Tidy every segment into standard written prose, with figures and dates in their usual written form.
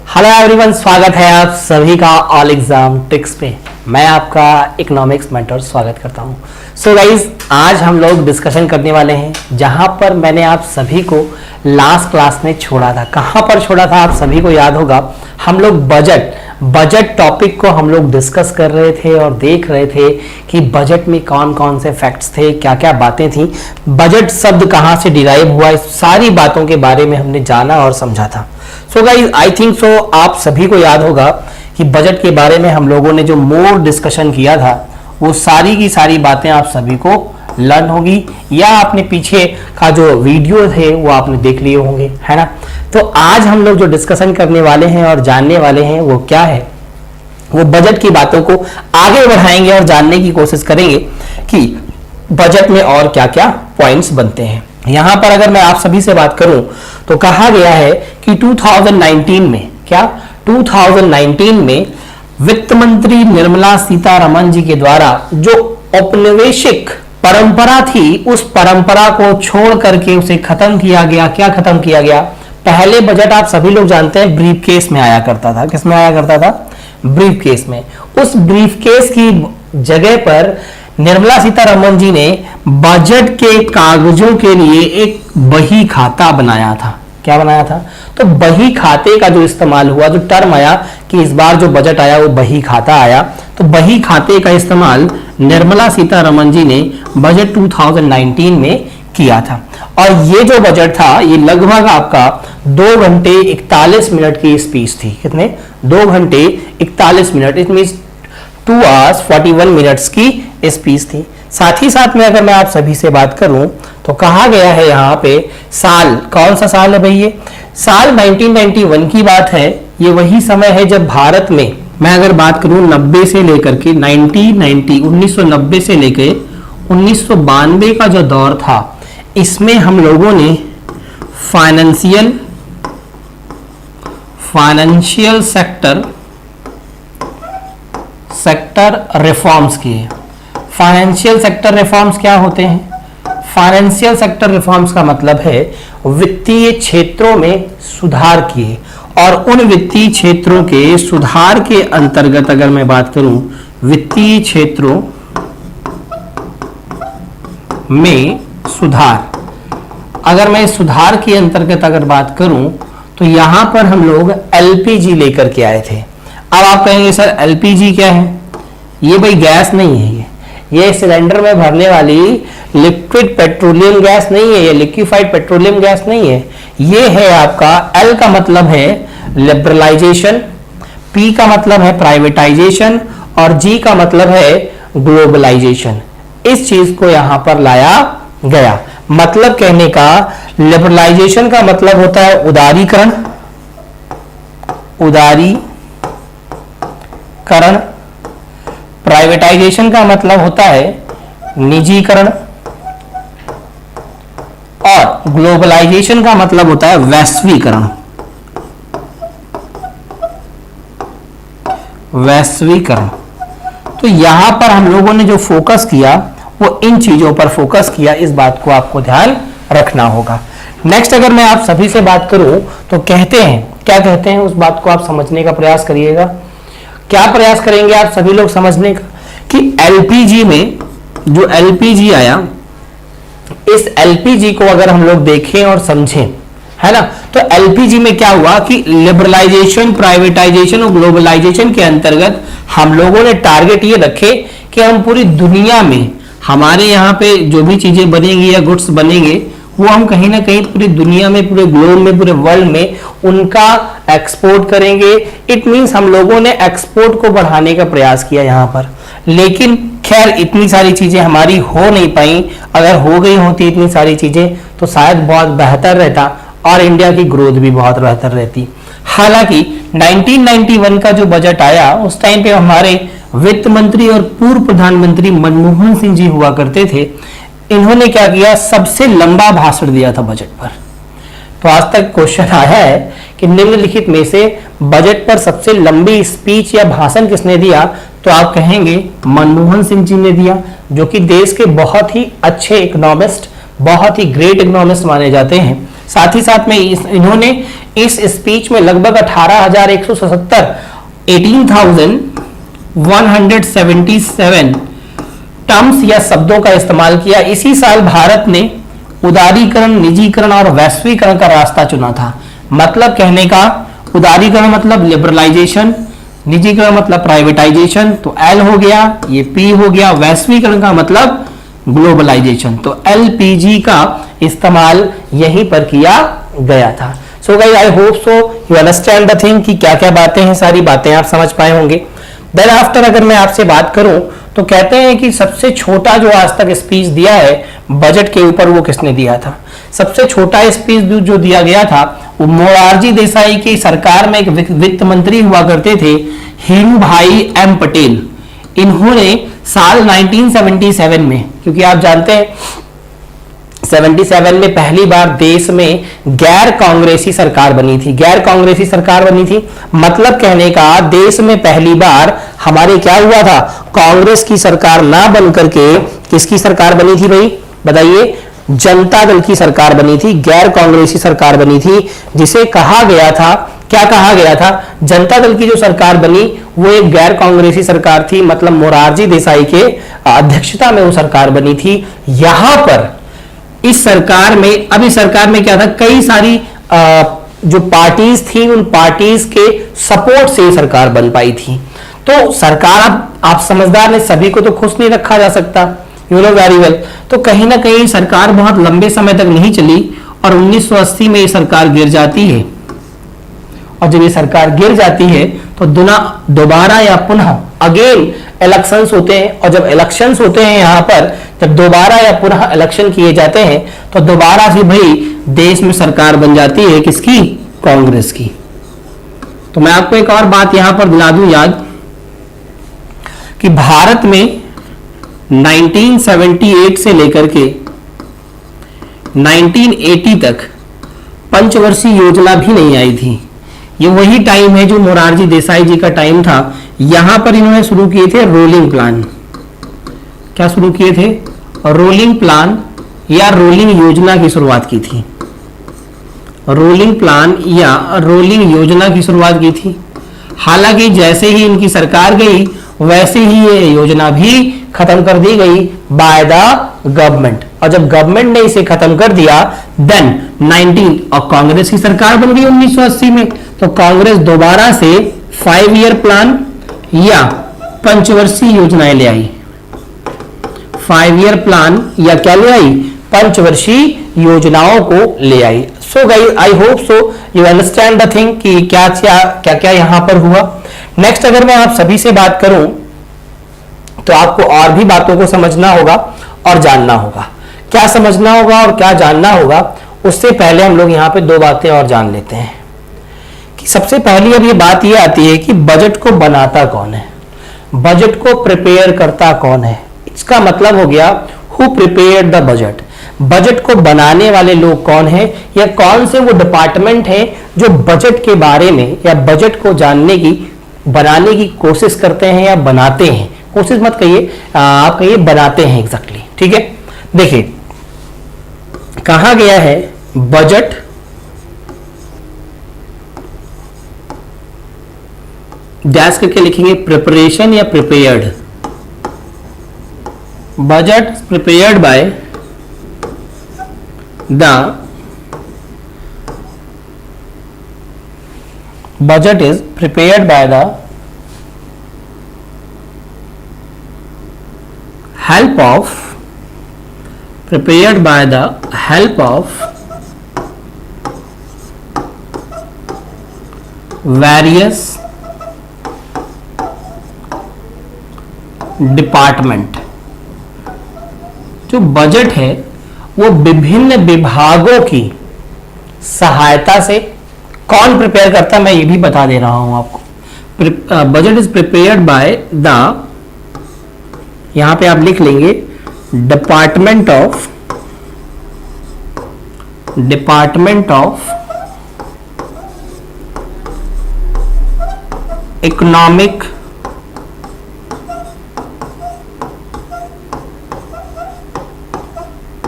Hello everyone, स्वागत है आप सभी का ऑल एग्जाम ट्रिक्स पे। मैं आपका इकोनॉमिक्स मेंटर स्वागत करता हूं। सो गाइज, आज हम लोग डिस्कशन करने वाले हैं जहां पर मैंने आप सभी को लास्ट क्लास में छोड़ा था। कहां पर छोड़ा था आप सभी को याद होगा। हम लोग बजट टॉपिक को हम लोग डिस्कस कर रहे थे और देख रहे थे कि बजट में कौन कौन से फैक्ट्स थे, क्या क्या बातें थी, बजट शब्द कहां से डिराइव हुआ, इस सारी बातों के बारे में हमने जाना और समझा था। सो गाइस, आई थिंक सो आप सभी को याद होगा कि बजट के बारे में हम लोगों ने जो मोर डिस्कशन किया था वो सारी की सारी बातें आप सभी को लर्न होगी, या आपने पीछे का जो वीडियो थे वो आपने देख लिए होंगे, है ना। तो आज हम लोग जो डिस्कशन करने वाले हैं और जानने वाले हैं वो क्या है, वो बजट की बातों को आगे बढ़ाएंगे और जानने की कोशिश करेंगे कि बजट में और क्या क्या पॉइंट्स बनते हैं। यहां पर अगर मैं आप सभी से बात करूं तो कहा गया है कि 2019 में 2019 में वित्त मंत्री निर्मला सीतारमण जी के द्वारा जो औपनिवेशिक परंपरा थी, उस परंपरा को छोड़ करके उसे खत्म किया गया। क्या खत्म किया गया? पहले बजट आप सभी लोग जानते हैं ब्रीफ केस में आया करता था। किस में आया करता था? ब्रीफ केस में। उस ब्रीफ केस की जगह पर निर्मला सीतारमण जी ने बजट के कागजों के लिए एक बही खाता बनाया था। क्या बनाया था? तो बही खाते का जो इस्तेमाल हुआ, जो टर्म आया कि इस बार जो बजट आया वो बही खाता आया, तो बही खाते का इस्तेमाल निर्मला सीतारमण जी ने बजट 2019 में किया था। और ये जो बजट था ये लगभग आपका 2 घंटे 41 मिनट की स्पीच थी। कितने? 2 घंटे 41 minute, it means 2 hours 41 minutes की स्पीच थी। साथ ही साथ में अगर मैं आप सभी से बात करूं तो कहा गया है यहाँ पे साल, कौन सा साल है भाई? ये साल 1991 की बात है। ये वही समय है जब भारत में, मैं अगर बात करूं 90 से लेकर के 1990 से लेकर 1992 का जो दौर था, इसमें हम लोगों ने फाइनेंशियल सेक्टर रिफॉर्म्स किए। फाइनेंशियल सेक्टर रिफॉर्म्स क्या होते हैं? फाइनेंशियल सेक्टर रिफॉर्म्स का मतलब है वित्तीय क्षेत्रों में सुधार किए। और उन वित्तीय क्षेत्रों के सुधार के अंतर्गत अगर मैं बात करूं, वित्तीय क्षेत्रों में सुधार, अगर मैं सुधार के अंतर्गत अगर बात करूं तो यहां पर हम लोग एलपीजी लेकर के आए थे। अब आप कहेंगे सर एलपीजी क्या है? ये भाई गैस नहीं है, ये सिलेंडर में भरने वाली लिक्विड पेट्रोलियम गैस नहीं है, ये लिक्विफाइड पेट्रोलियम गैस नहीं है। ये है आपका, एल का मतलब है लिबरलाइजेशन, पी का मतलब है प्राइवेटाइजेशन और जी का मतलब है ग्लोबलाइजेशन। इस चीज को यहां पर लाया गया। मतलब कहने का, लिबरलाइजेशन का मतलब होता है उदारीकरण, प्राइवेटाइजेशन का मतलब होता है निजीकरण और ग्लोबलाइजेशन का मतलब होता है वैश्वीकरण। तो यहां पर हम लोगों ने जो फोकस किया वो इन चीजों पर फोकस किया। इस बात को आपको ध्यान रखना होगा। नेक्स्ट अगर मैं आप सभी से बात करूं तो कहते हैं, क्या कहते हैं, उस बात को आप समझने का प्रयास करिएगा। क्या प्रयास करेंगे आप सभी लोग समझने का कि एलपीजी में जो एलपीजी आया, इस एलपीजी को अगर हम लोग देखें और समझें, है ना, तो एलपीजी में क्या हुआ कि लिबरलाइजेशन, प्राइवेटाइजेशन और ग्लोबलाइजेशन के अंतर्गत हम लोगों ने टारगेट ये रखे कि हम पूरी दुनिया में, हमारे यहाँ पे जो भी चीजें बनेंगी या गुड्स बनेंगे वो हम कहीं ना कहीं पूरी दुनिया में, पूरे ग्लोब में, पूरे वर्ल्ड में उनका एक्सपोर्ट करेंगे। इट मींस हम लोगों ने एक्सपोर्ट को बढ़ाने का प्रयास किया यहाँ पर। लेकिन खैर इतनी सारी चीजें हमारी हो नहीं पाई। अगर हो गई होती इतनी सारी चीजें तो शायद बहुत बेहतर रहता और इंडिया की ग्रोथ भी बहुत बेहतर रहती। हालांकि 1991 का जो बजट आया उस टाइम पे हमारे वित्त मंत्री और पूर्व प्रधानमंत्री मनमोहन सिंह जी हुआ करते थे। इन्होंने क्या किया? सबसे लंबा भाषण दिया था बजट पर। तो आज तक क्वेश्चन आया है कि निम्नलिखित में से बजट पर सबसे लंबी स्पीच या भाषण किसने दिया? तो आप कहेंगे मनमोहन सिंह जी ने दिया, जो कि देश के बहुत ही अच्छे इकोनॉमिस्ट, बहुत ही ग्रेट इकोनॉमिस्ट माने जाते हैं। साथ ही साथ में इन्होंने इस स्पीच में लगभग 18,177 18,177 टर्म्स या शब्दों का इस्तेमाल किया। इसी साल भारत ने उदारीकरण, निजीकरण और वैश्वीकरण का रास्ता चुना था। मतलब कहने का, उदारीकरण मतलब लिबरलाइजेशन, निजीकरण मतलब प्राइवेटाइजेशन, तो एल हो गया, ये पी हो गया। वैश्वीकरण का मतलब ग्लोबलाइजेशन, तो एलपीजी का इस्तेमाल यहीं पर किया गया था। सो guys, I hope so you understand the thing कि क्या क्या बातें हैं, सारी बातें आप समझ पाए होंगे। देन आफ्टर अगर मैं आपसे बात करूं तो कहते हैं कि सबसे छोटा जो आज तक स्पीच दिया है बजट के ऊपर, वो किसने दिया था? सबसे छोटा स्पीच जो दिया गया था वो मोरारजी देसाई की सरकार में एक वित्त मंत्री हुआ करते थे, हीरू भाई एम पटेल। इन्होंने साल 1977 में, क्योंकि आप जानते हैं 77 में पहली बार देश में गैर कांग्रेसी सरकार बनी थी। गैर कांग्रेसी सरकार बनी थी मतलब कहने का, देश में पहली बार हमारे क्या हुआ था, कांग्रेस की सरकार ना बन करके किसकी सरकार बनी थी भाई बताइए? जनता दल की सरकार बनी थी, गैर कांग्रेसी सरकार बनी थी, जिसे कहा गया था, क्या कहा गया था? जनता दल की जो सरकार बनी वो एक गैर कांग्रेसी सरकार थी, मतलब मोरारजी देसाई के अध्यक्षता में वो सरकार बनी थी। यहां पर इस सरकार में, अब इस सरकार में क्या था, कई सारी जो पार्टीज थी, उन पार्टीज के सपोर्ट से सरकार बन पाई थी। तो सरकार, आप समझदार ने, सभी को तो खुश नहीं रखा जा सकता, यू नो वेरी वेल। तो कहीं ना कहीं सरकार बहुत लंबे समय तक नहीं चली और 1980 में ये सरकार गिर जाती है। और जब ये सरकार गिर जाती है तो दोबारा या पुनः अगेन इलेक्शंस होते हैं, और जब इलेक्शंस होते हैं यहां पर, जब दोबारा या पुनः इलेक्शन किए जाते हैं तो दोबारा से भाई देश में सरकार बन जाती है किसकी? कांग्रेस की। तो मैं आपको एक और बात यहां पर दिला दूं याद, कि भारत में 1978 से लेकर के 1980 तक पंचवर्षीय योजना भी नहीं आई थी। ये वही टाइम है जो मोरारजी देसाई जी का टाइम था। यहां पर इन्होंने शुरू किए थे रोलिंग प्लान। क्या शुरू किए थे? रोलिंग प्लान या रोलिंग योजना की शुरुआत की थी। रोलिंग प्लान या रोलिंग योजना की शुरुआत की थी। हालांकि जैसे ही इनकी सरकार गई वैसे ही ये योजना भी खत्म कर दी गई बाय द गवर्नमेंट। और जब गवर्नमेंट ने इसे खत्म कर दिया देन 19 और कांग्रेस की सरकार बन गई 1980 में, तो कांग्रेस दोबारा से 5 ईयर प्लान या पंचवर्षीय योजनाएं ले आई। 5 ईयर प्लान या क्या ले आई? पंचवर्षीय योजनाओं को ले आई। So guys, I hope so you understand the thing कि क्या क्या यहां पर हुआ। नेक्स्ट अगर मैं आप सभी से बात करूं तो आपको और भी बातों को समझना होगा और जानना होगा। क्या समझना होगा और क्या जानना होगा, उससे पहले हम लोग यहां पे दो बातें और जान लेते हैं। कि सबसे पहली अब ये बात ये आती है कि बजट को बनाता कौन है, बजट को प्रिपेयर करता कौन है। इसका मतलब हो गया who prepared the budget. Budget को बनाने वाले लोग कौन है, या कौन से वो डिपार्टमेंट है जो बजट के बारे में या बजट को जानने की, बनाने की कोशिश करते हैं या बनाते हैं। कोशिश मत कहिए, आप कहिए बनाते हैं एग्जैक्टली। ठीक है, देखिए कहा गया है बजट डैश करके लिखेंगे प्रिपरेशन या prepared. Budget prepared by the budget is prepared by the help of various department. जो बजट है वो विभिन्न विभागों की सहायता से कौन प्रिपेयर करता है, मैं ये भी बता दे रहा हूं आपको। Budget is prepared by the, यहां पे आप लिख लेंगे department of economic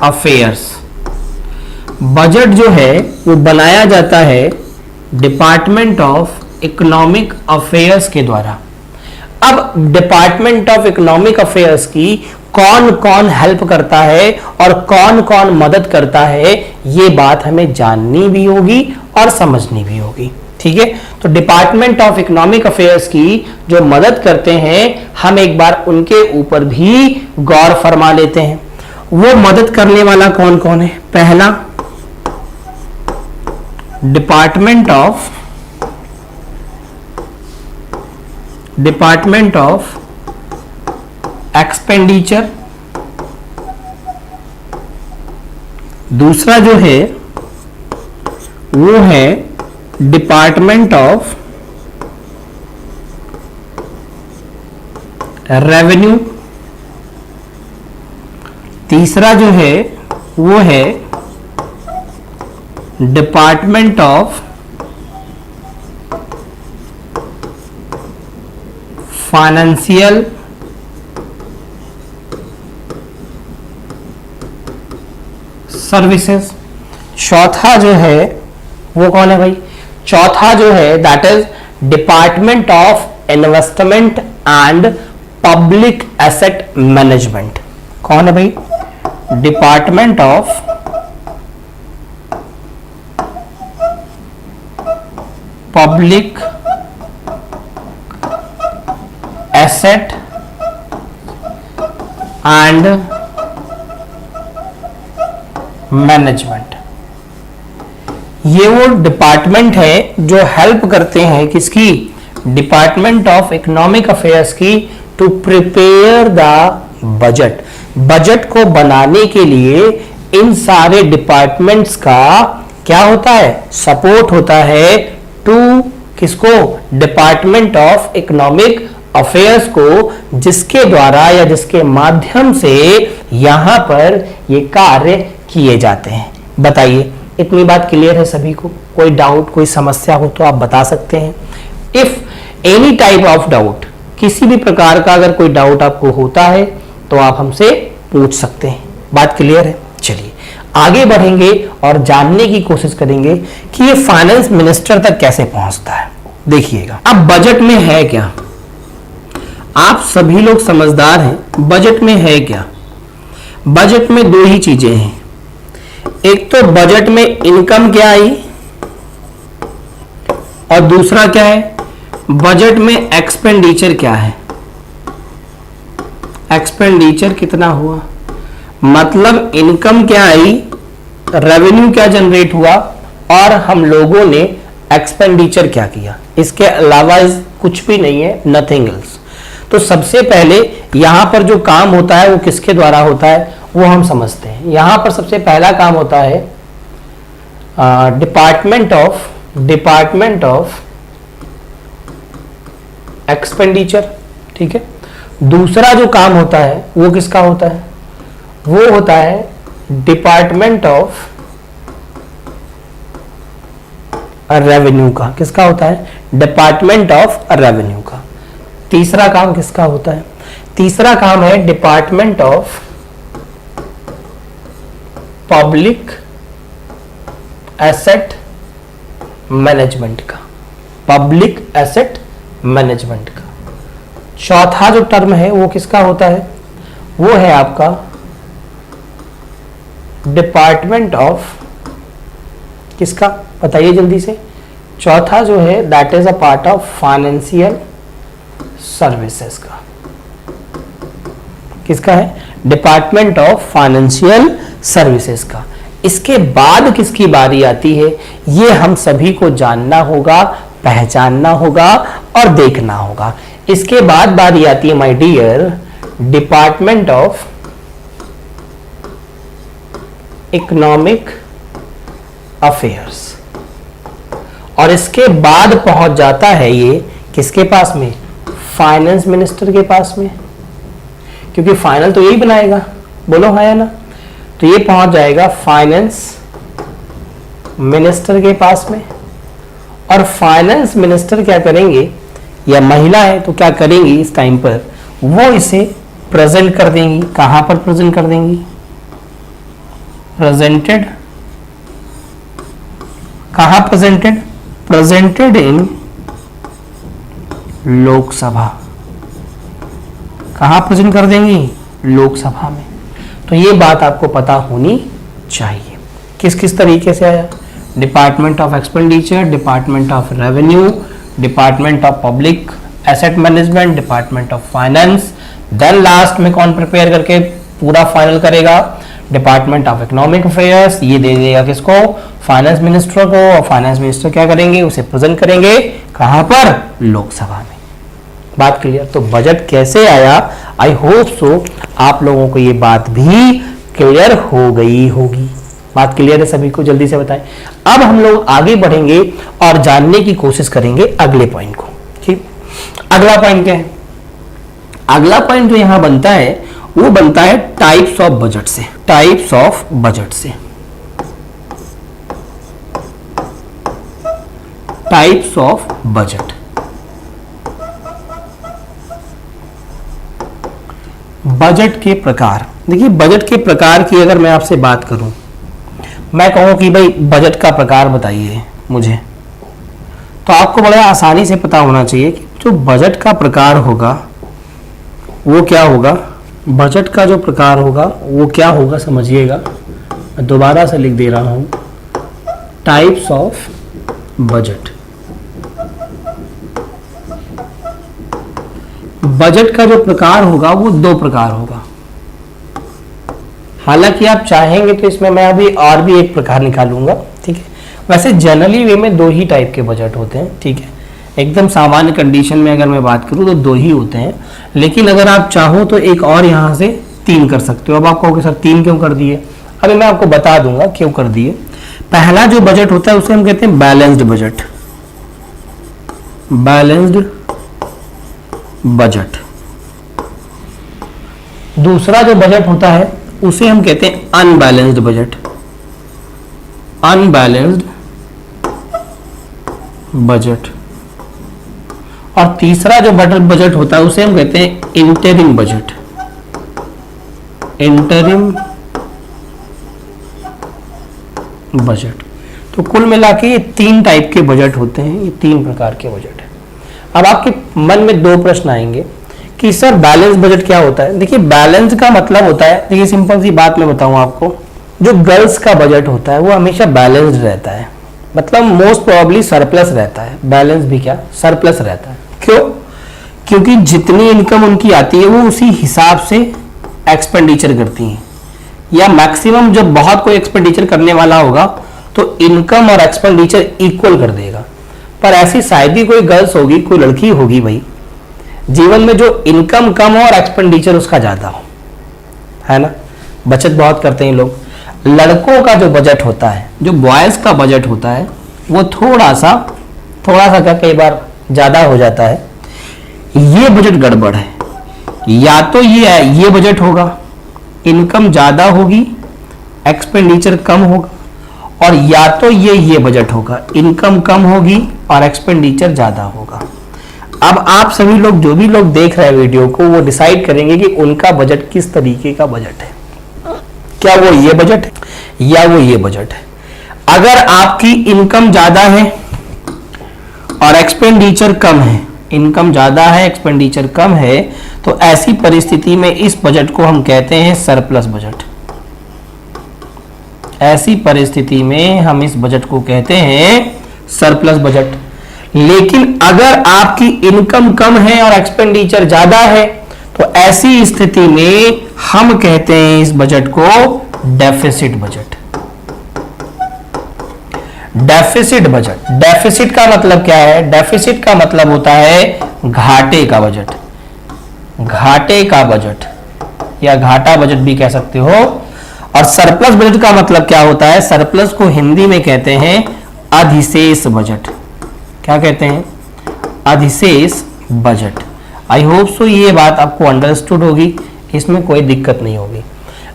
affairs. Budget जो है वो बनाया जाता है डिपार्टमेंट ऑफ इकोनॉमिक अफेयर्स के द्वारा। अब डिपार्टमेंट ऑफ इकोनॉमिक अफेयर्स की कौन कौन हेल्प करता है और कौन कौन मदद करता है, ये बात हमें जाननी भी होगी और समझनी भी होगी। ठीक है, तो डिपार्टमेंट ऑफ इकोनॉमिक अफेयर्स की जो मदद करते हैं, हम एक बार उनके ऊपर भी गौर फरमा लेते हैं। वो मदद करने वाला कौन कौन है? पहला, डिपार्टमेंट ऑफ एक्सपेंडिचर। दूसरा जो है वो है डिपार्टमेंट ऑफ रेवेन्यू। तीसरा जो है वो है डिपार्टमेंट ऑफ फाइनेंशियल सर्विसेज। चौथा जो है वो कौन है भाई? चौथा जो है that is department of investment and public asset management. कौन है भाई? Department of public asset and management. ये वो डिपार्टमेंट है जो हेल्प करते हैं किसकी? डिपार्टमेंट ऑफ इकोनॉमिक अफेयर्स की to prepare the budget. Budget को बनाने के लिए इन सारे डिपार्टमेंट्स का क्या होता है? सपोर्ट होता है टू किसको? डिपार्टमेंट ऑफ इकोनॉमिक अफेयर्स को, जिसके द्वारा या जिसके माध्यम से यहां पर ये कार्य किए जाते हैं। बताइए, इतनी बात क्लियर है सभी को? कोई डाउट, कोई समस्या हो तो आप बता सकते हैं। If any type of doubt, किसी भी प्रकार का अगर कोई डाउट आपको होता है तो आप हमसे पूछ सकते हैं। बात क्लियर है? चलिए आगे बढ़ेंगे और जानने की कोशिश करेंगे कि ये फाइनेंस मिनिस्टर तक कैसे पहुंचता है। देखिएगा, अब बजट में है क्या? आप सभी लोग समझदार हैं। बजट में है क्या? बजट में दो ही चीजें हैं। एक तो बजट में इनकम क्या आई और दूसरा क्या है? बजट में एक्सपेंडिचर क्या है। एक्सपेंडिचर कितना हुआ, मतलब इनकम क्या आई, रेवेन्यू क्या जनरेट हुआ और हम लोगों ने एक्सपेंडिचर क्या किया। इसके अलावा कुछ भी नहीं है, नथिंग एल्स। तो सबसे पहले यहां पर जो काम होता है वो किसके द्वारा होता है वो हम समझते हैं। यहां पर सबसे पहला काम होता है डिपार्टमेंट ऑफ एक्सपेंडिचर। ठीक है, दूसरा जो काम होता है वो किसका होता है? वो होता है डिपार्टमेंट ऑफ रेवेन्यू का। किसका होता है? डिपार्टमेंट ऑफ रेवेन्यू का। तीसरा काम किसका होता है? तीसरा काम है department of public asset management का। पब्लिक एसेट मैनेजमेंट का। चौथा जो टर्म है वो किसका होता है? वो है आपका डिपार्टमेंट ऑफ किसका? बताइए जल्दी से। चौथा जो है that is a part of financial services का। किसका है? डिपार्टमेंट ऑफ फाइनेंशियल सर्विसेज का। इसके बाद किसकी बारी आती है ये हम सभी को जानना होगा, पहचानना होगा और देखना होगा। इसके बाद बारी आती है my dear department of economic affairs. और इसके बाद पहुंच जाता है ये किसके पास में? फाइनेंस मिनिस्टर के पास में, क्योंकि फाइनल तो यही बनाएगा। बोलो हाँ या ना? तो ये पहुंच जाएगा फाइनेंस मिनिस्टर के पास में। और फाइनेंस मिनिस्टर क्या करेंगे, या महिला है तो क्या करेंगी इस टाइम पर, वो इसे प्रेजेंट कर देंगी। कहां पर प्रेजेंट कर देंगी? प्रेजेंटेड कहां प्रेजेंटेड? Presented in Lok Sabha. कहां प्रेजेंट कर देंगी? लोकसभा में। तो ये बात आपको पता होनी चाहिए। किस किस तरीके से आया? Department of expenditure, department of revenue, department of public asset management, department of finance, then last में कौन प्रिपेयर करके पूरा फाइनल करेगा? Department of economic affairs. ये दे देगा किसको? फाइनेंस मिनिस्टर को, और फाइनेंस मिनिस्टर क्या करेंगे? उसे प्रेजेंट करेंगे कहां पर? लोकसभा में। बात क्लियर? तो बजट कैसे आया, आई होप सो आप लोगों को ये बात भी क्लियर हो गई होगी। बात क्लियर है सभी को? जल्दी से बताएं। अब हम लोग आगे बढ़ेंगे और जानने की कोशिश करेंगे अगले पॉइंट को। ठीक, अगला पॉइंट क्या है? अगला पॉइंट जो यहां बनता है वो बनता है टाइप्स ऑफ बजट से। टाइप्स ऑफ बजट से, टाइप्स ऑफ बजट। बजट के प्रकार। देखिए, बजट के प्रकार की अगर मैं आपसे बात करूं, मैं कहूं कि भाई बजट का प्रकार बताइए मुझे, तो आपको बड़ा आसानी से पता होना चाहिए कि जो बजट का प्रकार होगा वो क्या होगा। बजट का जो प्रकार होगा वो क्या होगा, समझिएगा। मैं दोबारा से लिख दे रहा हूं, टाइप्स ऑफ बजट। बजट का जो प्रकार होगा वो दो प्रकार होगा। हालांकि आप चाहेंगे तो इसमें मैं अभी और भी एक प्रकार निकालूंगा। ठीक है, वैसे जनरली वे में दो ही टाइप के बजट होते हैं। ठीक है, एकदम सामान्य कंडीशन में अगर मैं बात करूं तो दो ही होते हैं, लेकिन अगर आप चाहो तो एक और यहां से तीन कर सकते हो। अब आप कहोगे सर तीन क्यों कर दिए? अभी मैं आपको बता दूंगा क्यों कर दिए। पहला जो बजट होता है उसे हम कहते हैं बैलेंस्ड बजट। Balanced budget. दूसरा जो बजट होता है उसे हम कहते हैं अनबैलेंस्ड बजट। Unbalanced budget. और तीसरा जो बजट होता है उसे हम कहते हैं इंटरिम बजट। Interim budget. तो कुल मिला के ये तीन टाइप के बजट होते हैं, ये तीन प्रकार के बजट है। अब आपके मन में दो प्रश्न आएंगे कि सर बैलेंस बजट क्या होता है? देखिए, बैलेंस का मतलब होता है, देखिए सिंपल सी बात मैं बताऊं आपको, जो गर्ल्स का बजट होता है वो हमेशा बैलेंस्ड रहता है, मतलब मोस्ट प्रोबेबली सरप्लस रहता है। बैलेंस भी क्या, सरप्लस रहता है। क्यों? क्योंकि जितनी इनकम उनकी आती है वो उसी हिसाब से एक्सपेंडिचर करती हैं, या मैक्सिमम जब बहुत कोई एक्सपेंडिचर करने वाला होगा तो इनकम और एक्सपेंडिचर इक्वल कर देगा। पर ऐसी शायद ही कोई गर्ल्स होगी, कोई लड़की होगी भाई जीवन में जो इनकम कम हो और एक्सपेंडिचर उसका ज्यादा हो, है ना। बचत बहुत करते हैं लोग। लड़कों का जो बजट होता है, जो बॉयज का बजट होता है, वो थोड़ा सा क्या कई बार ज्यादा हो जाता है। ये बजट गड़बड़ है। या तो ये बजट होगा, इनकम ज्यादा होगी, एक्सपेंडिचर कम होगा, और या तो ये बजट होगा, इनकम कम होगी और एक्सपेंडिचर ज्यादा होगा। अब आप सभी लोग, जो भी लोग देख रहे हैं वीडियो को, वो डिसाइड करेंगे कि उनका बजट किस तरीके का बजट है। क्या वो ये बजट है या वो ये बजट है। अगर आपकी इनकम ज्यादा है और एक्सपेंडिचर कम है, इनकम ज्यादा है एक्सपेंडिचर कम है, तो ऐसी परिस्थिति में इस बजट को हम कहते हैं सरप्लस बजट। ऐसी परिस्थिति में हम इस बजट को कहते हैं सरप्लस बजट। लेकिन अगर आपकी इनकम कम है और एक्सपेंडिचर ज्यादा है, तो ऐसी स्थिति में हम कहते हैं इस बजट को deficit budget. Deficit budget. Deficit का मतलब क्या है? डेफिसिट का मतलब होता है घाटे का बजट। घाटे का बजट या घाटा बजट भी कह सकते हो। और सरप्लस बजट का मतलब क्या होता है? सरप्लस को हिंदी में कहते हैं अधिशेष बजट। क्या कहते हैं? अधिशेष बजट। आई होप सो ये बात आपको अंडरस्टूड होगी, इसमें कोई दिक्कत नहीं होगी।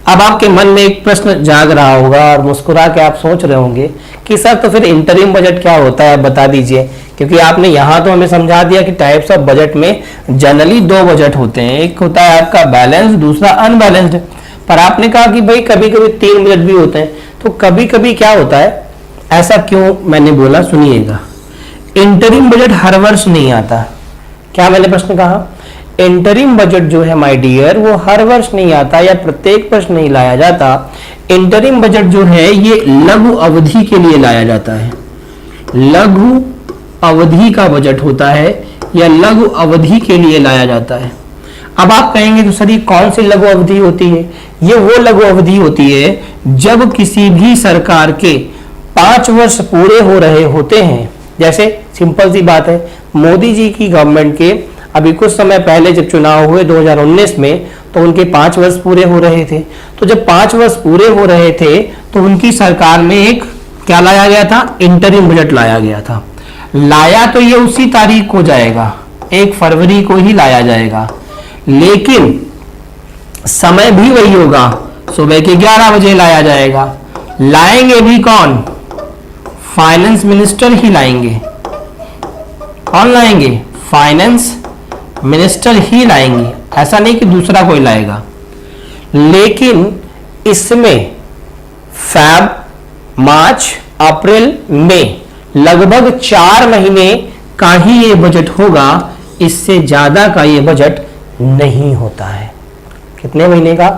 अब आपके मन में एक प्रश्न जाग रहा होगा और मुस्कुरा के आप सोच रहे होंगे कि सर तो फिर इंटरिम बजट क्या होता है, बता दीजिए। क्योंकि आपने यहां तो हमें समझा दिया कि टाइप्स ऑफ बजट में जनरली दो बजट होते हैं, एक होता है आपका बैलेंस, दूसरा अनबैलेंस्ड। पर आपने कहा कि भाई कभी कभी तीन बजट भी होते हैं। तो कभी कभी क्या होता है, ऐसा क्यों मैंने बोला, सुनिएगा। इंटरिम बजट हर वर्ष नहीं आता। क्या मैंने प्रश्न कहा? इंटरिम बजट जो है माय डियर वो हर वर्ष नहीं आता या प्रत्येक वर्ष नहीं लाया जाता। इंटरिम बजट जो है ये लघु अवधि के लिए लाया जाता है। लघु अवधि का बजट होता है या लघु अवधि के लिए लाया जाता है। अब आप कहेंगे तो सर ये कौन सी लघु अवधि होती है? ये वो लघु अवधि होती है जब किसी भी सरकार के 5 वर्ष पूरे हो रहे होते हैं। जैसे सिंपल सी बात है, मोदी जी की गवर्नमेंट के अभी कुछ समय पहले जब चुनाव हुए 2019 में, तो उनके 5 वर्ष पूरे हो रहे थे। तो जब 5 वर्ष पूरे हो रहे थे तो उनकी सरकार में एक क्या लाया गया था? इंटरिम बजट लाया गया था। लाया तो ये उसी तारीख को जाएगा, 1 फरवरी को ही लाया जाएगा, लेकिन समय भी वही होगा, सुबह के 11 बजे लाया जाएगा। लाएंगे भी कौन? फाइनेंस मिनिस्टर ही लाएंगे। कौन लाएंगे? फाइनेंस मिनिस्टर ही लाएंगे, ऐसा नहीं कि दूसरा कोई लाएगा। लेकिन इसमें फैब, मार्च, अप्रैल, मई लगभग 4 महीने का ही ये बजट होगा, इससे ज्यादा का ये बजट नहीं होता है। कितने महीने का?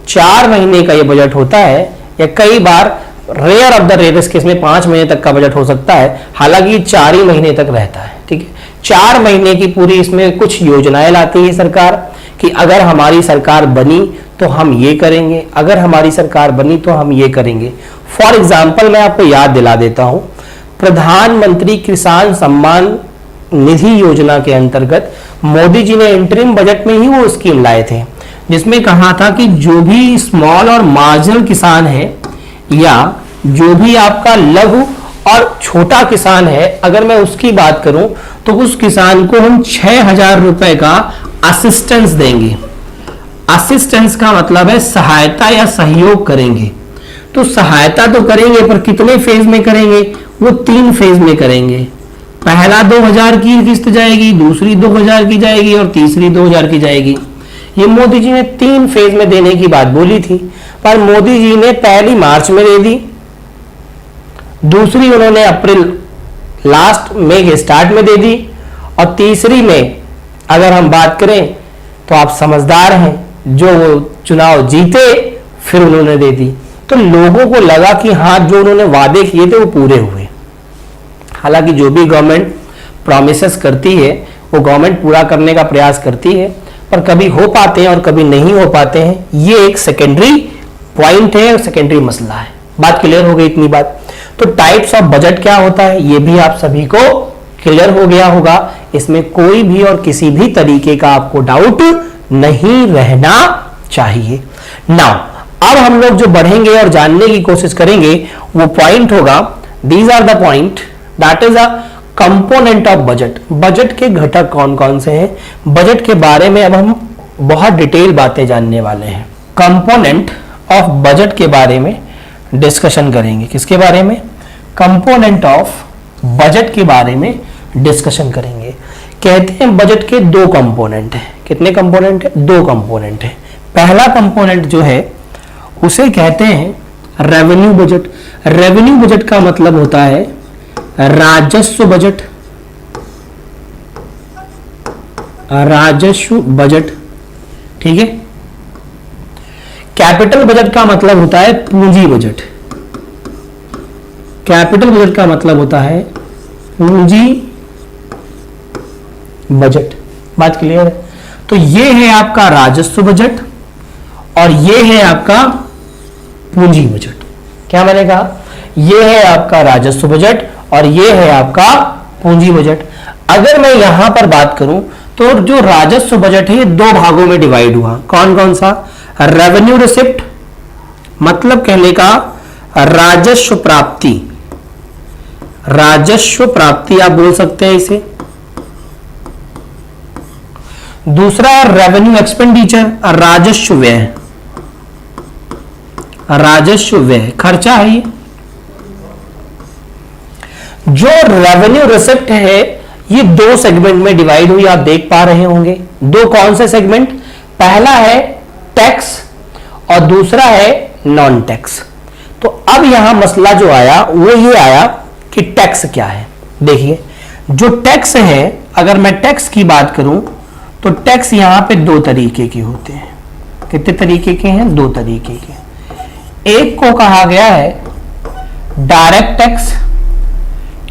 4 महीने का ये बजट होता है, या कई बार rare of the rarest case में 5 महीने तक का बजट हो सकता है, हालांकि 4 ही महीने तक रहता है। ठीक है, 4 महीने की पूरी इसमें कुछ योजनाएं लाती है सरकार कि अगर हमारी सरकार बनी तो हम ये करेंगे, अगर हमारी सरकार बनी तो हम ये करेंगे। फॉर एग्जाम्पल मैं आपको याद दिला देता हूं, प्रधानमंत्री किसान सम्मान निधि योजना के अंतर्गत मोदी जी ने इंटरिम बजट में ही वो स्कीम लाए थे, जिसमें कहा था कि जो भी स्मॉल और मार्जिनल किसान है या जो भी आपका लघु और छोटा किसान है, अगर मैं उसकी बात करूं तो उस किसान को हम 6,000 रुपए का असिस्टेंस देंगे। असिस्टेंस का मतलब है सहायता या सहयोग करेंगे। तो सहायता तो करेंगे, पर कितने फेज में करेंगे? वो 3 फेज में करेंगे। पहला 2,000 की किस्त जाएगी, दूसरी 2,000 की जाएगी और तीसरी 2,000 की जाएगी। ये मोदी जी ने 3 फेज में देने की बात बोली थी, पर मोदी जी ने पहली मार्च में दे दी, दूसरी उन्होंने अप्रैल लास्ट मई के स्टार्ट में दे दी, और तीसरी में अगर हम बात करें तो आप समझदार हैं, जो वो चुनाव जीते फिर उन्होंने दे दी। तो लोगों को लगा कि हाँ, जो उन्होंने वादे किए थे वो पूरे हुए। हालांकि जो भी गवर्नमेंट प्रॉमिसेस करती है वो गवर्नमेंट पूरा करने का प्रयास करती है, पर कभी हो पाते हैं और कभी नहीं हो पाते हैं। ये एक सेकेंडरी पॉइंट है, सेकेंडरी मसला है। बात क्लियर हो गई इतनी बात? तो टाइप्स ऑफ बजट क्या होता है ये भी आप सभी को क्लियर हो गया होगा। इसमें कोई भी और किसी भी तरीके का आपको डाउट नहीं रहना चाहिए। नाउ अब हम लोग जो बढ़ेंगे और जानने की कोशिश करेंगे वो पॉइंट होगा, these are the point that is a component of budget. Budget के घटक कौन कौन से हैं, बजट के बारे में अब हम बहुत डिटेल बातें जानने वाले हैं। कंपोनेंट ऑफ बजट के बारे में डिस्कशन करेंगे। किसके बारे में? कंपोनेंट ऑफ बजट के बारे में डिस्कशन करेंगे। कहते हैं बजट के 2 कंपोनेंट हैं। कितने कंपोनेंट है? 2 कंपोनेंट है। पहला कंपोनेंट जो है उसे कहते हैं रेवेन्यू बजट। रेवेन्यू बजट का मतलब होता है राजस्व बजट। राजस्व बजट, ठीक है। कैपिटल बजट का मतलब होता है पूंजी बजट। कैपिटल बजट का मतलब होता है पूंजी बजट। बात क्लियर है? तो ये है आपका राजस्व बजट और ये है आपका पूंजी बजट। क्या मैंने कहा? ये है आपका राजस्व बजट और ये है आपका पूंजी बजट। अगर मैं यहां पर बात करूं तो जो राजस्व बजट है ये 2 भागों में डिवाइड हुआ। कौन कौन सा? रेवेन्यू रिसिप्ट, मतलब कहने का राजस्व प्राप्ति। राजस्व प्राप्ति आप बोल सकते हैं इसे। दूसरा रेवेन्यू एक्सपेंडिचर, राजस्व व्यय। राजस्व व्यय खर्चा है ये। जो रेवेन्यू रिसिप्ट है ये 2 सेगमेंट में डिवाइड हुई, आप देख पा रहे होंगे। 2 कौन से सेगमेंट? पहला है टैक्स और दूसरा है नॉन टैक्स। तो अब यहां मसला जो आया वो ये आया कि टैक्स क्या है। देखिए जो टैक्स है, अगर मैं टैक्स की बात करूं तो टैक्स यहां पे दो तरीके के होते हैं। कितने तरीके के हैं? दो तरीके के। एक को कहा गया है डायरेक्ट टैक्स,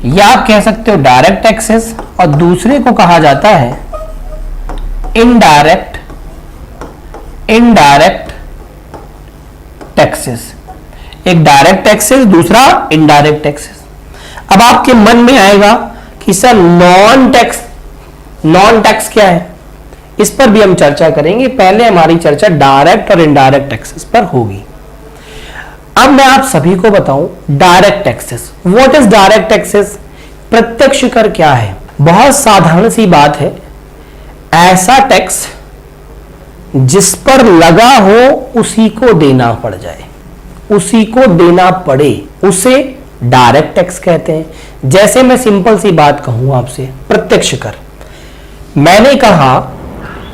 या आप कह सकते हो डायरेक्ट टैक्सेस, और दूसरे को कहा जाता है इनडायरेक्ट टैक्सेस। एक डायरेक्ट टैक्सेस, दूसरा इनडायरेक्ट टैक्सेस। अब आपके मन में आएगा कि सर नॉन टैक्स क्या है? इस पर भी हम चर्चा करेंगे। पहले हमारी चर्चा डायरेक्ट और इनडायरेक्ट टैक्सेस पर होगी। अब मैं आप सभी को बताऊं direct taxes. What is direct taxes? प्रत्यक्ष कर क्या है? बहुत साधारण सी बात है, ऐसा टैक्स जिस पर लगा हो उसी को देना पड़ जाए, उसी को देना पड़े, उसे डायरेक्ट टैक्स कहते हैं। जैसे मैं सिंपल सी बात कहूं आपसे, प्रत्यक्ष कर। मैंने कहा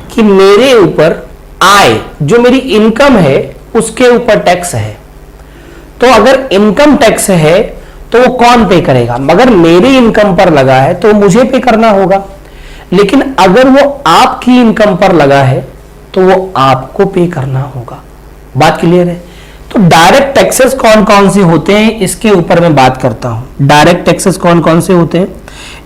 कि मेरे ऊपर आय, जो मेरी इनकम है उसके ऊपर टैक्स है, तो अगर इनकम टैक्स है तो वो कौन पे करेगा? मगर मेरी इनकम पर लगा है तो मुझे पे करना होगा। लेकिन अगर वो आपकी इनकम पर लगा है तो वो आपको पे करना होगा। बात क्लियर है? तो डायरेक्ट टैक्सेस कौन कौन से होते हैं इसके ऊपर मैं बात करता हूं। डायरेक्ट टैक्सेस कौन कौन से होते हैं,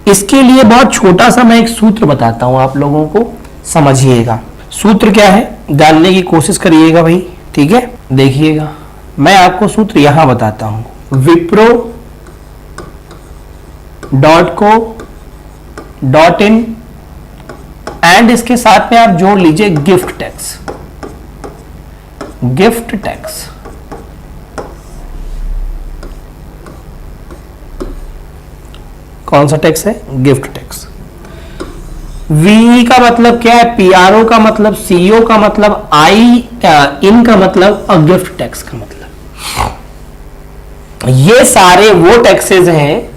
इसके लिए बहुत छोटा सा मैं एक सूत्र बताता हूं, आप लोगों को समझिएगा। सूत्र क्या है जानने की कोशिश करिएगा भाई, ठीक है? देखिएगा, मैं आपको सूत्र यहां बताता हूं। wipro.co.in एंड इसके साथ में आप जोड़ लीजिए गिफ्ट टैक्स। गिफ्ट टैक्स कौन सा टैक्स है? Gift tax. वी का मतलब क्या है? पीआरओ का मतलब, सीओ का मतलब, इन का मतलब, और गिफ्ट टैक्स का मतलब। ये सारे वो टैक्सेस हैं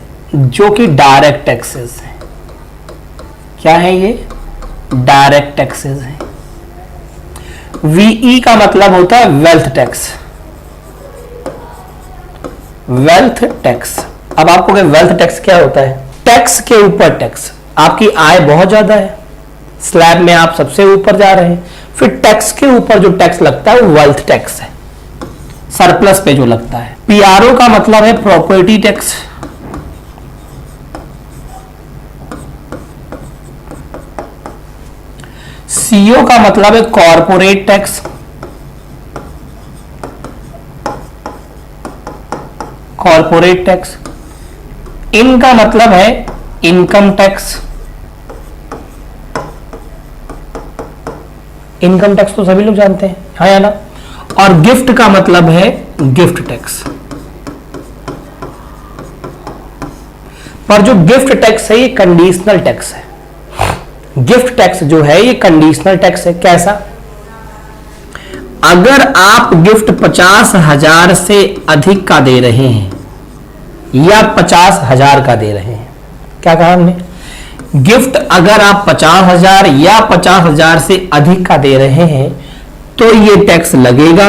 जो कि डायरेक्ट टैक्सेस हैं। क्या है ये? डायरेक्ट टैक्सेस हैं। वीई का मतलब होता है वेल्थ टैक्स। Wealth tax. अब आपको वेल्थ टैक्स क्या होता है? टैक्स के ऊपर टैक्स। आपकी आय बहुत ज्यादा है, स्लैब में आप सबसे ऊपर जा रहे हैं, फिर टैक्स के ऊपर जो टैक्स लगता है वो वेल्थ टैक्स है, सरप्लस पे जो लगता है। पीआरओ का मतलब है प्रॉपर्टी टैक्स। सीओ का मतलब है कॉर्पोरेट टैक्स। Corporate tax. इनका मतलब है इनकम टैक्स। इनकम टैक्स तो सभी लोग जानते हैं, हाँ या ना? और गिफ्ट का मतलब है गिफ्ट टैक्स। पर जो गिफ्ट टैक्स है ये कंडीशनल टैक्स है। गिफ्ट टैक्स जो है ये कंडीशनल टैक्स है। कैसा? अगर आप गिफ्ट 50,000 से अधिक का दे रहे हैं या 50,000 का दे रहे हैं, क्या कहा हमने? गिफ्ट अगर आप 50,000 या 50,000 से अधिक का दे रहे हैं तो ये टैक्स लगेगा,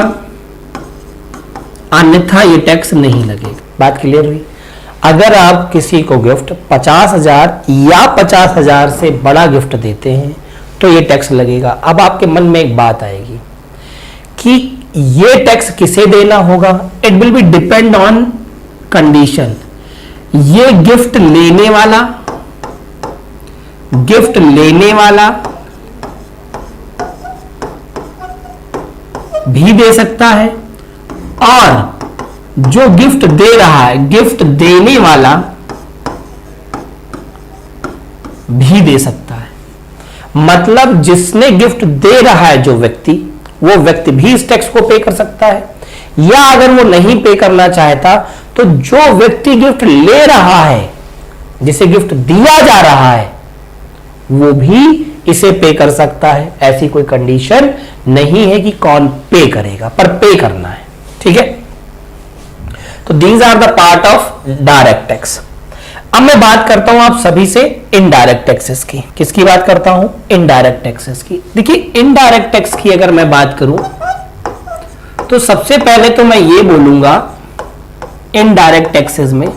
अन्यथा ये टैक्स नहीं लगेगा। बात क्लियर हुई? अगर आप किसी को गिफ्ट 50,000 या 50,000 से बड़ा गिफ्ट देते हैं तो ये टैक्स लगेगा। अब आपके मन में एक बात आएगी कि ये टैक्स किसे देना होगा? It will be depend on condition. ये गिफ्ट लेने वाला भी दे सकता है और जो गिफ्ट दे रहा है, गिफ्ट देने वाला भी दे सकता है। मतलब जिसने गिफ्ट दे रहा है जो व्यक्ति, वो व्यक्ति भी इस टैक्स को पे कर सकता है, या अगर वो नहीं पे करना चाहता तो जो व्यक्ति गिफ्ट ले रहा है, जिसे गिफ्ट दिया जा रहा है, वो भी इसे पे कर सकता है। ऐसी कोई कंडीशन नहीं है कि कौन पे करेगा, पर पे करना है। ठीक है? तो these are the part of direct tax. अब मैं बात करता हूं आप सभी से इनडायरेक्ट टैक्सेस की। किसकी बात करता हूं? इनडायरेक्ट टैक्सेस की। देखिए इनडायरेक्ट टैक्स की अगर मैं बात करूं तो सबसे पहले तो मैं ये बोलूंगा इनडायरेक्ट टैक्सेस में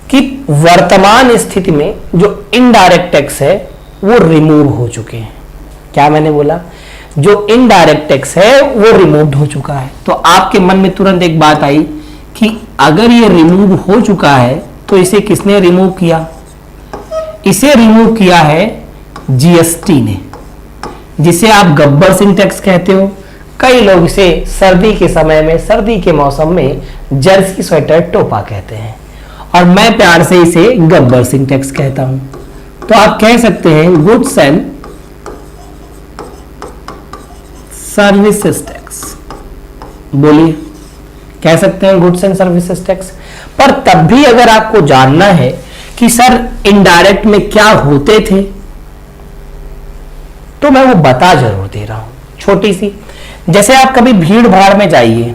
कि वर्तमान स्थिति में जो इनडायरेक्ट टैक्स है वो रिमूव हो चुके हैं। क्या मैंने बोला? जो इनडायरेक्ट टैक्स है वो रिमूव हो चुका है। तो आपके मन में तुरंत एक बात आई कि अगर ये रिमूव हो चुका है तो इसे किसने रिमूव किया? इसे रिमूव किया है जीएसटी ने, जिसे आप गब्बर सिंह टैक्स कहते हो। कई लोग इसे सर्दी के समय में, सर्दी के मौसम में जर्सी स्वेटर टोपा कहते हैं, और मैं प्यार से इसे गब्बर सिंह टैक्स कहता हूं। तो आप कह सकते हैं गुड्स एंड सर्विसेज टैक्स। बोलिए, कह सकते हैं गुड्स एंड सर्विसेज टैक्स। पर तब भी अगर आपको जानना है कि सर इनडायरेक्ट में क्या होते थे, तो मैं वो बता जरूर दे रहा हूं, छोटी सी। जैसे आप कभी भीड़ भाड़ में जाइए,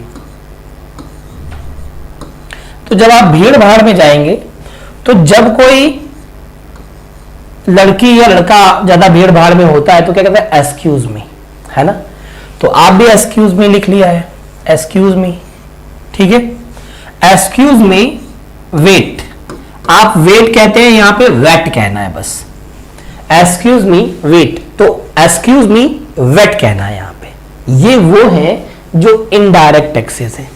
तो जब आप भीड़ भाड़ में जाएंगे तो जब कोई लड़की या लड़का ज्यादा भीड़ भाड़ में होता है तो क्या कहते हैं? एक्सक्यूज मी, है ना? तो आप भी एक्सक्यूज मी लिख लिया है, एक्सक्यूज मी, ठीक है? एक्सक्यूज मी वेट, आप वेट कहते हैं, यहां पे वेट कहना है बस। एक्सक्यूज मी वेट, तो एक्सक्यूज मी वेट कहना है यहां पे। ये वो है जो इनडायरेक्ट टैक्सेस है।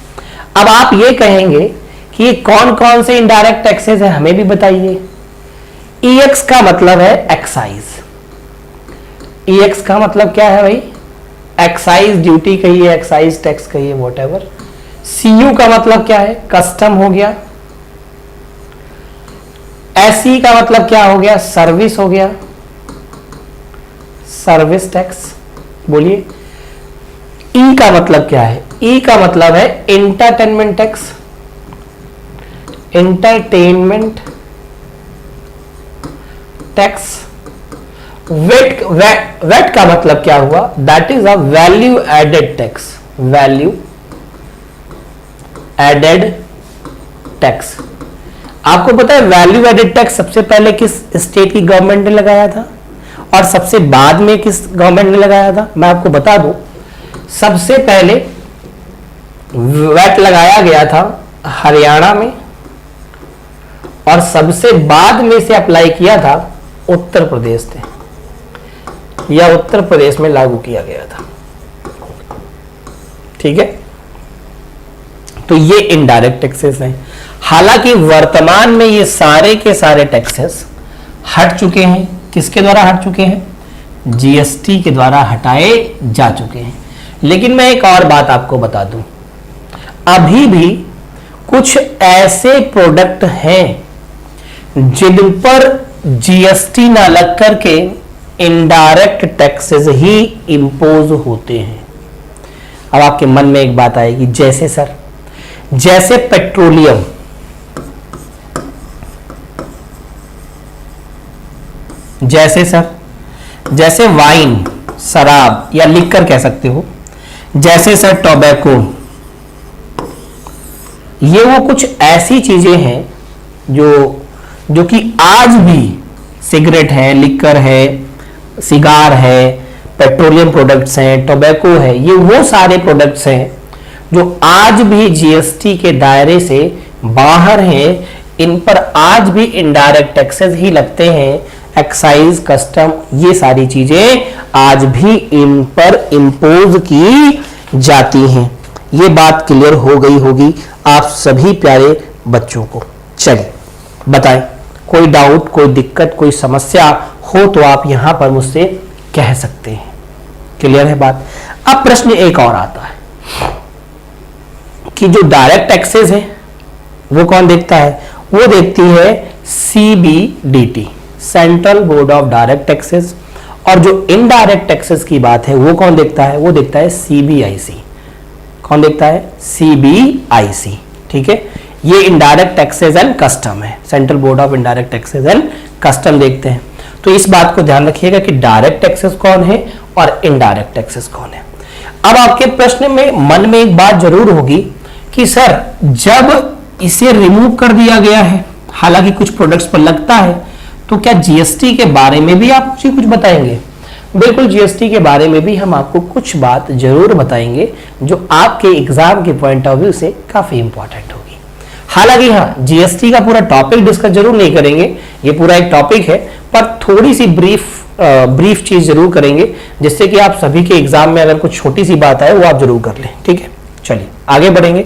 अब आप ये कहेंगे कि ये कौन कौन से इनडायरेक्ट टैक्सेस है, हमें भी बताइए। ईएक्स का मतलब है एक्साइज। ईएक्स का मतलब क्या है भाई? एक्साइज ड्यूटी कहिए, एक्साइज टैक्स कहिए, व्हाटएवर। सीयू का मतलब क्या है? कस्टम हो गया। एसई का मतलब क्या हो गया? सर्विस हो गया, सर्विस टैक्स। बोलिए, ई का मतलब क्या है? ई का मतलब है entertainment tax, entertainment tax. VAT का मतलब क्या हुआ? That is a value added tax, value added tax. आपको पता है वैल्यू एडेड टैक्स सबसे पहले किस स्टेट की गवर्नमेंट ने लगाया था और सबसे बाद में किस गवर्नमेंट ने लगाया था? मैं आपको बता दूं, सबसे पहले वैट लगाया गया था हरियाणा में, और सबसे बाद में से अप्लाई किया था उत्तर प्रदेश ने, या उत्तर प्रदेश में लागू किया गया था, ठीक है? तो ये इनडायरेक्ट टैक्सेस हैं। हालांकि वर्तमान में ये सारे के सारे टैक्सेस हट चुके हैं। किसके द्वारा हट चुके हैं? जीएसटी के द्वारा हटाए जा चुके हैं। लेकिन मैं एक और बात आपको बता दूं, अभी भी कुछ ऐसे प्रोडक्ट हैं जिन पर जीएसटी ना लग करके इनडायरेक्ट टैक्सेस ही इंपोज होते हैं। अब आपके मन में एक बात आएगी, जैसे सर, जैसे पेट्रोलियम, जैसे सर, जैसे वाइन, शराब या लिकर कह सकते हो, जैसे सर टोबैको, ये वो कुछ ऐसी चीजें हैं जो कि आज भी सिगरेट है, लिकर है, सिगार है, पेट्रोलियम प्रोडक्ट्स हैं, टोबैको है, ये वो सारे प्रोडक्ट्स हैं जो आज भी जीएसटी के दायरे से बाहर हैं। इन पर आज भी इनडायरेक्ट टैक्सेस ही लगते हैं, एक्साइज, कस्टम, ये सारी चीजें आज भी इन पर इंपोज की जाती हैं। ये बात क्लियर हो गई होगी आप सभी प्यारे बच्चों को। चलिए बताएं, कोई डाउट, कोई दिक्कत, कोई समस्या हो तो आप यहां पर मुझसे कह सकते हैं। क्लियर है बात? अब प्रश्न एक और आता है कि जो डायरेक्ट टैक्सेस है वो कौन देखता है? वो देखती है CBDT, central board of direct taxes. और जो इनडायरेक्ट टैक्सेस की बात है वो कौन देखता है? वो देखता है सीबीआईसी। कौन देखता है? सीबीआईसी, ठीक है? ये इनडायरेक्ट टैक्सेस एंड कस्टम है, central board of indirect taxes and custom देखते हैं। तो इस बात को ध्यान रखिएगा कि डायरेक्ट टैक्सेस कौन है और इनडायरेक्ट टैक्सेस कौन है। अब आपके प्रश्न में मन में एक बात जरूर होगी कि सर जब इसे रिमूव कर दिया गया है, हालांकि कुछ प्रोडक्ट्स पर लगता है, तो क्या जीएसटी के बारे में भी आप मुझे कुछ बताएंगे? बिल्कुल जीएसटी के बारे में भी हम आपको कुछ बात जरूर बताएंगे जो आपके एग्जाम के पॉइंट ऑफ व्यू से काफी इंपॉर्टेंट होगी। हालांकि हाँ, जीएसटी का पूरा टॉपिक डिस्कस जरूर नहीं करेंगे, ये पूरा एक टॉपिक है, पर थोड़ी सी ब्रीफ चीज जरूर करेंगे जिससे कि आप सभी के एग्जाम में अगर कुछ छोटी सी बात आए वो आप जरूर कर लें। ठीक है, चलिए आगे बढ़ेंगे।